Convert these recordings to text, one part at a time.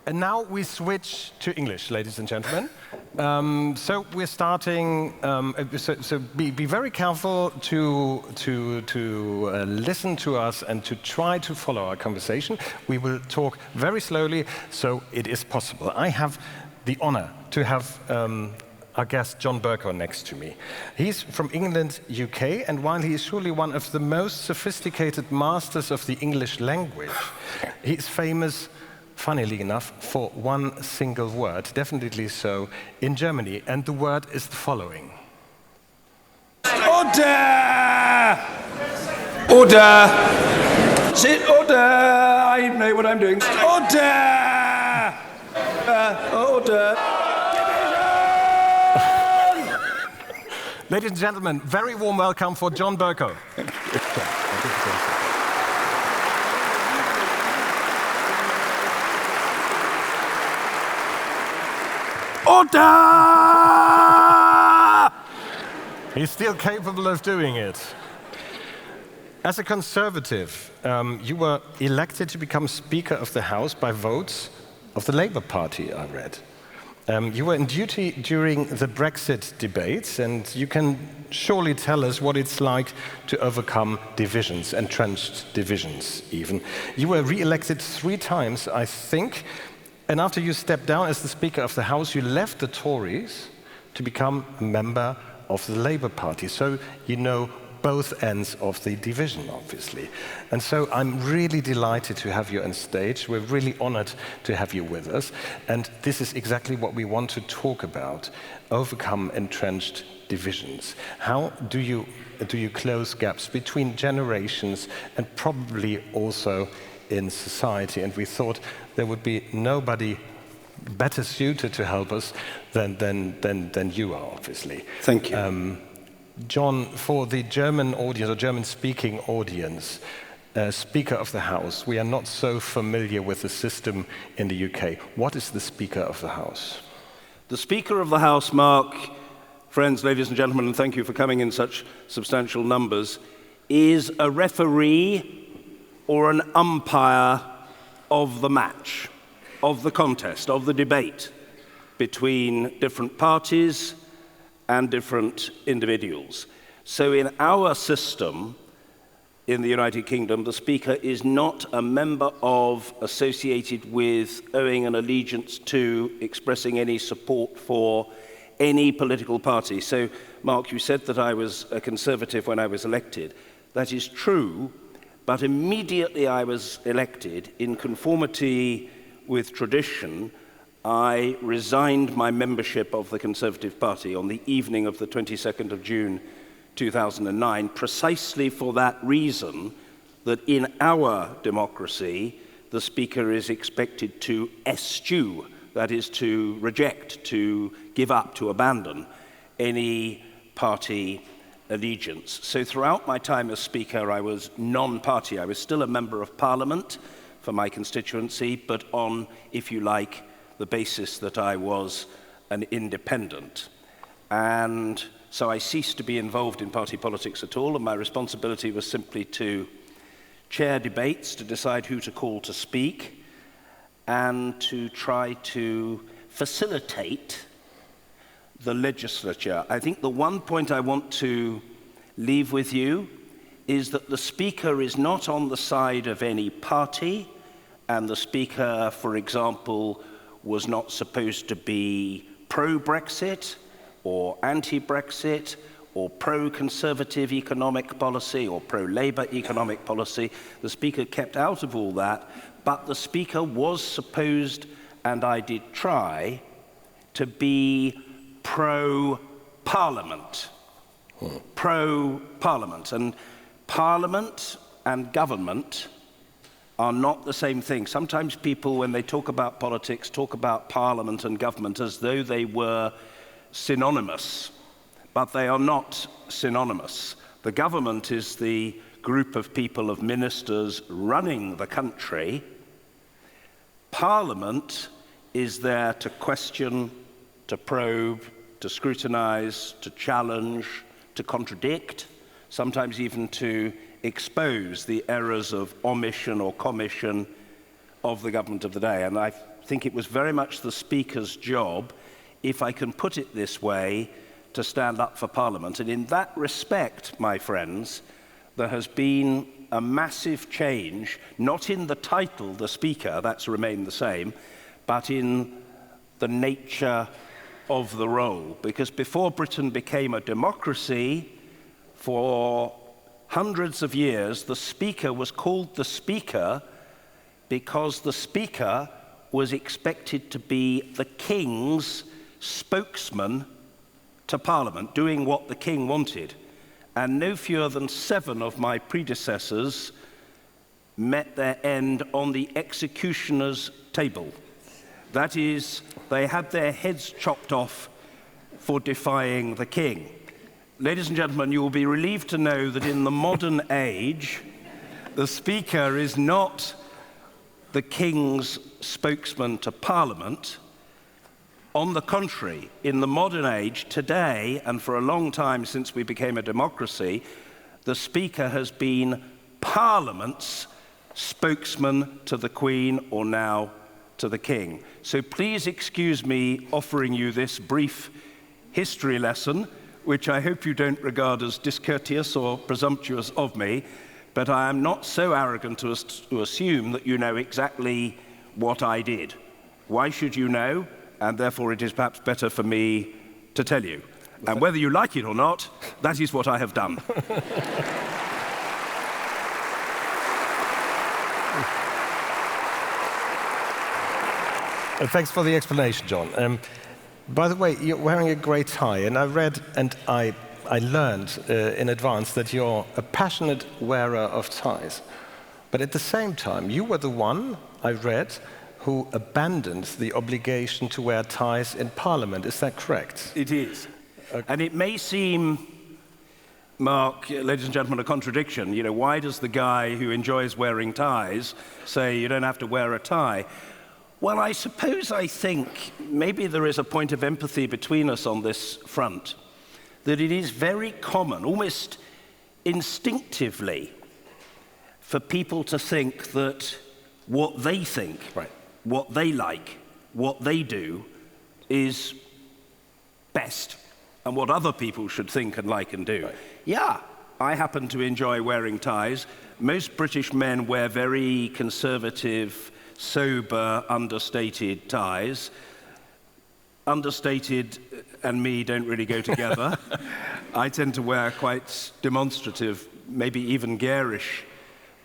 And now we switch to English, ladies and gentlemen. So we're starting. So be very careful to listen to us and to try to follow our conversation. We will talk very slowly, so it is possible. I have the honor to have our guest John Bercow next to me. He's from England, UK, and while he is surely one of the most sophisticated masters of the English language, he's famous, funnily enough, for one single word, definitely so, in Germany, and the word is the following. Order! Order! Sit, order! I know what I'm doing. Order! Order! Ladies and gentlemen, very warm welcome for John Bercow. Order! He's still capable of doing it. As a Conservative, you were elected to become Speaker of the House by votes of the Labour Party, I read. You were in duty during the Brexit debates, and you can surely tell us what it's like to overcome divisions, entrenched divisions even. You were re-elected 3 times, I think, and after you stepped down as the Speaker of the House, you left the Tories to become a member of the Labour Party. So you know both ends of the division, obviously. And so I'm really delighted to have you on stage. We're really honored to have you with us. And this is exactly what we want to talk about, overcome entrenched divisions. How do you close gaps between generations and probably also in society? And we thought there would be nobody better suited to help us than you are, obviously. Thank you. John, for the German audience or German-speaking audience, Speaker of the House, we are not so familiar with the system in the UK. What is the Speaker of the House? The Speaker of the House, Mark, friends, ladies and gentlemen, and thank you for coming in such substantial numbers, is a referee or an umpire of the match, of the contest, of the debate between different parties and different individuals. So in our system in the United Kingdom, the Speaker is not a member of, associated with, owing an allegiance to, expressing any support for any political party. So, Mark, you said that I was a Conservative when I was elected. That is true, but immediately I was elected, in conformity with tradition, I resigned my membership of the Conservative Party on the evening of the 22nd of June 2009, precisely for that reason that in our democracy, the Speaker is expected to eschew, that is to reject, to give up, to abandon any party allegiance. So throughout my time as Speaker, I was non-party. I was still a member of Parliament for my constituency, but on, if you like, the basis that I was an independent. And so I ceased to be involved in party politics at all, and my responsibility was simply to chair debates, to decide who to call to speak, and to try to facilitate the legislature. I think the one point I want to leave with you is that the Speaker is not on the side of any party, and the Speaker, for example, was not supposed to be pro-Brexit or anti-Brexit or pro-conservative economic policy or pro-Labour economic policy. The Speaker kept out of all that, but the Speaker was supposed, and I did try, to be pro-Parliament. Pro-Parliament. And Parliament and government are not the same thing. Sometimes people, when they talk about politics, talk about Parliament and government as though they were synonymous, but they are not synonymous. The government is the group of people, of ministers running the country. Parliament is there to question, to probe, to scrutinize, to challenge, to contradict, sometimes even to expose the errors of omission or commission of the government of the day. And I think it was very much the Speaker's job, if I can put it this way, to stand up for Parliament. And in that respect, my friends, there has been a massive change, not in the title, the Speaker, that's remained the same, but in the nature of the role. Because before Britain became a democracy, for hundreds of years, the Speaker was called the Speaker because the Speaker was expected to be the King's spokesman to Parliament, doing what the King wanted. And no fewer than 7 of my predecessors met their end on the executioner's table. That is, they had their heads chopped off for defying the King. Ladies and gentlemen, you will be relieved to know that in the modern age, the Speaker is not the King's spokesman to Parliament. On the contrary, in the modern age, today, and for a long time since we became a democracy, the Speaker has been Parliament's spokesman to the Queen, or now to the King. So please excuse me offering you this brief history lesson, which I hope you don't regard as discourteous or presumptuous of me, but I am not so arrogant to assume that you know exactly what I did. Why should you know? And therefore it is perhaps better for me to tell you. And whether you like it or not, that is what I have done. Thanks for the explanation, John. By the way, you're wearing a grey tie, and I read and I learned in advance that you're a passionate wearer of ties. But at the same time, you were the one, I read, who abandoned the obligation to wear ties in Parliament. Is that correct? It is. And it may seem, Mark, ladies and gentlemen, a contradiction. You know, why does the guy who enjoys wearing ties say you don't have to wear a tie? Well, I think maybe there is a point of empathy between us on this front, that it is very common, almost instinctively, for people to think that what they think, right, what they like, what they do is best, and what other people should think and like and do. Right. Yeah, I happen to enjoy wearing ties. Most British men wear very conservative, sober, understated ties. Understated and me don't really go together. I tend to wear quite demonstrative, maybe even garish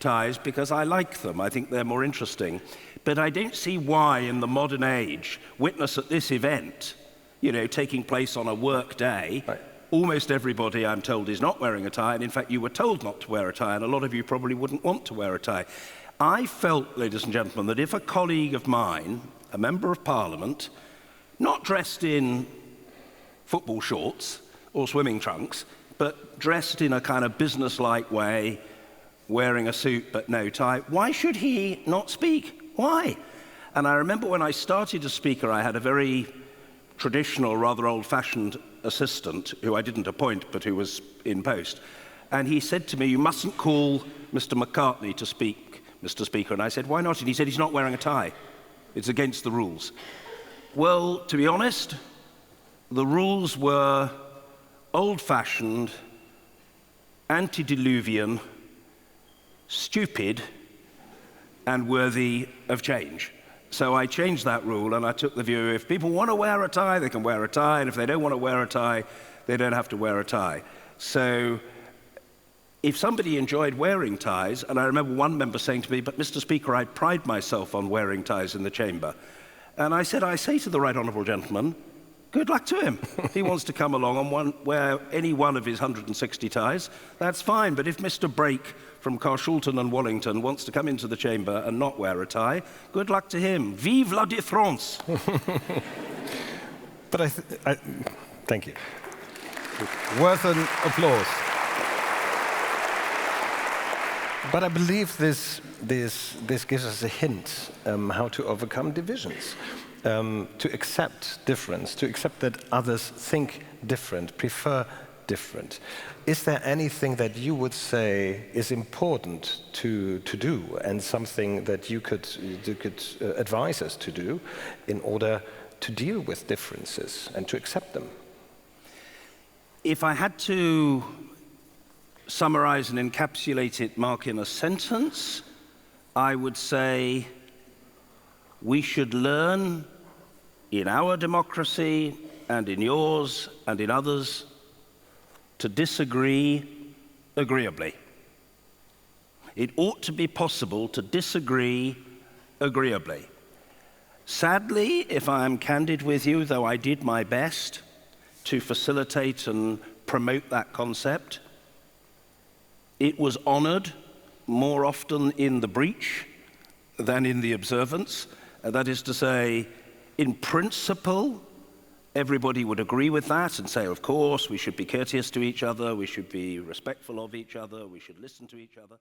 ties because I like them. I think they're more interesting. But I don't see why in the modern age, witness at this event, you know, taking place on a work day, right, almost everybody, I'm told, is not wearing a tie. And in fact, you were told not to wear a tie, and a lot of you probably wouldn't want to wear a tie. I felt, ladies and gentlemen, that if a colleague of mine, a member of Parliament, not dressed in football shorts or swimming trunks, but dressed in a kind of business-like way, wearing a suit but no tie, why should he not speak? Why? And I remember when I started as Speaker, I had a very traditional, rather old-fashioned assistant who I didn't appoint, but who was in post. And he said to me, "You mustn't call Mr. McCartney to speak, Mr. Speaker." And I said, "Why not?" And he said, "He's not wearing a tie. It's against the rules." Well, to be honest, the rules were old-fashioned, antediluvian, stupid, and worthy of change. So I changed that rule, and I took the view, if people want to wear a tie, they can wear a tie, and if they don't want to wear a tie, they don't have to wear a tie. So if somebody enjoyed wearing ties, and I remember one member saying to me, "But Mr. Speaker, I pride myself on wearing ties in the chamber." And I said, I say to the right honourable gentleman, good luck to him. If he wants to come along and wear any one of his 160 ties, that's fine. But if Mr. Brake from Carshalton and Wallington wants to come into the chamber and not wear a tie, good luck to him. Vive la différence! But thank you. Worth an applause. But I believe this gives us a hint how to overcome divisions, to accept difference, to accept that others think different, prefer different. Is there anything that you would say is important to do, and something that you could advise us to do in order to deal with differences and to accept them? If I had to summarize and encapsulate it, Mark, in a sentence, I would say we should learn in our democracy and in yours and in others to disagree agreeably. It ought to be possible to disagree agreeably. Sadly, if I am candid with you, though I did my best to facilitate and promote that concept, it was honored more often in the breach than in the observance. That is to say, in principle, everybody would agree with that and say, of course, we should be courteous to each other, we should be respectful of each other, we should listen to each other.